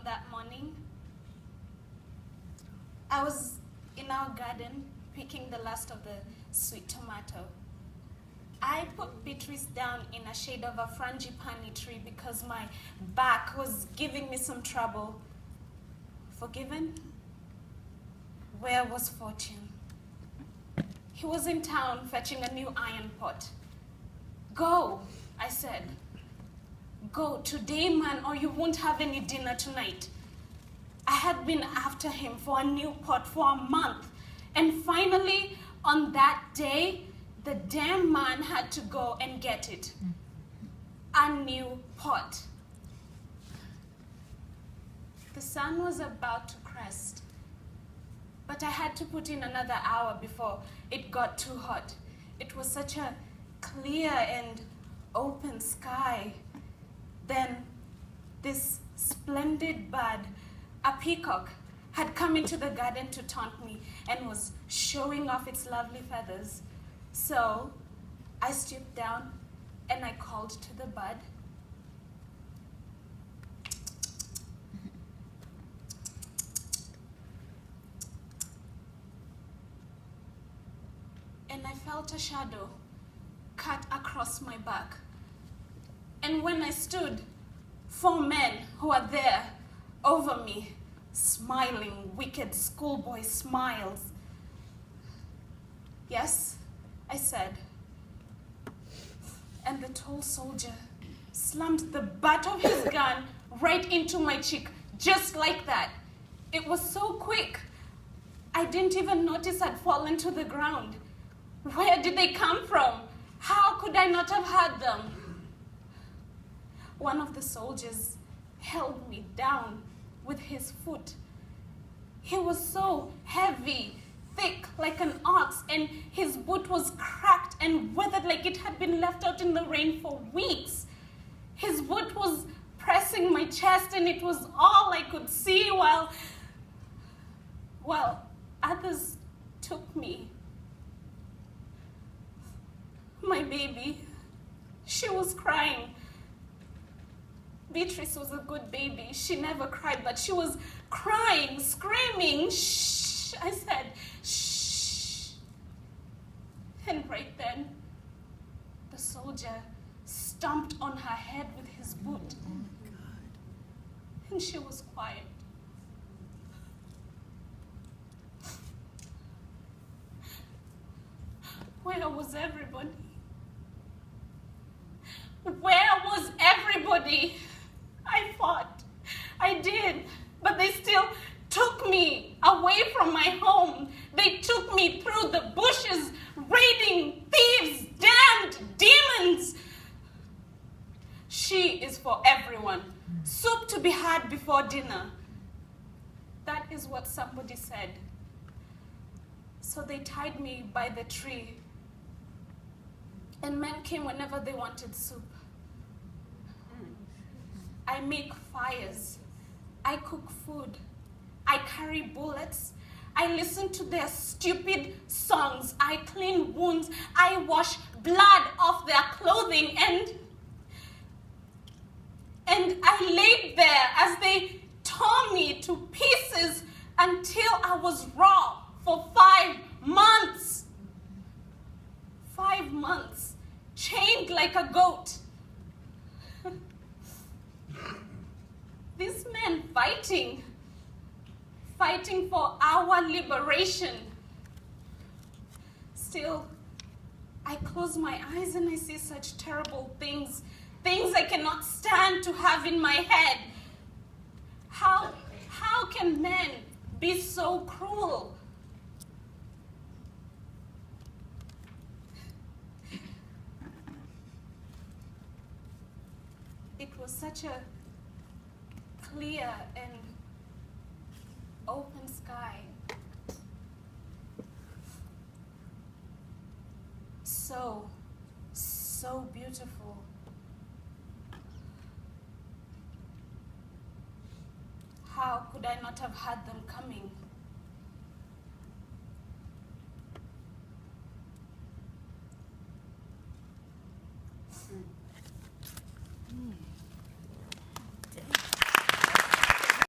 that morning. I was in our garden picking the last of the sweet tomato. I put Beatrice down in a shade of a frangipani tree because my back was giving me some trouble. Forgiven? Where was Fortune? He was in town fetching a new iron pot. Go, I said. Go today, man, or you won't have any dinner tonight. I had been after him for a new pot for a month. And finally, on that day, the damn man had to go and get it. A new pot. The sun was about to crest, but I had to put in another hour before it got too hot. It was such a clear and open sky. Then this splendid bird, a peacock, had come into the garden to taunt me and was showing off its lovely feathers. So I stooped down and I called to the bird. And I felt a shadow cut across my back. And when I stood, 4 men who were there over me, smiling, wicked schoolboy smiles. Yes, I said. And the tall soldier slammed the butt of his gun right into my cheek, just like that. It was so quick. I didn't even notice I'd fallen to the ground. Where did they come from? How could I not have had them? One of the soldiers held me down with his foot. He was so heavy, thick like an ox, and his boot was cracked and withered like it had been left out in the rain for weeks. His boot was pressing my chest, and it was all I could see while others took me. My baby, she was crying. Beatrice was a good baby. She never cried, but she was crying, screaming. Shh, I said, shh. And right then, the soldier stomped on her head with his boot. And she was quiet. Where was everybody? Where was everybody? I fought. I did. But they still took me away from my home. They took me through the bushes, raiding thieves, damned demons. She is for everyone. Soup to be had before dinner. That is what somebody said. So they tied me by the tree. And men came whenever they wanted soup. I make fires. I cook food. I carry bullets. I listen to their stupid songs. I clean wounds. I wash blood off their clothing. And I laid there as they tore me to pieces until I was raw for 5 months. 5 months, chained like a goat. These men fighting for our liberation. Still, I close my eyes and I see such terrible things I cannot stand to have in my head. How can men be so cruel? It was such a clear and open sky. So beautiful. How could I not have had them coming?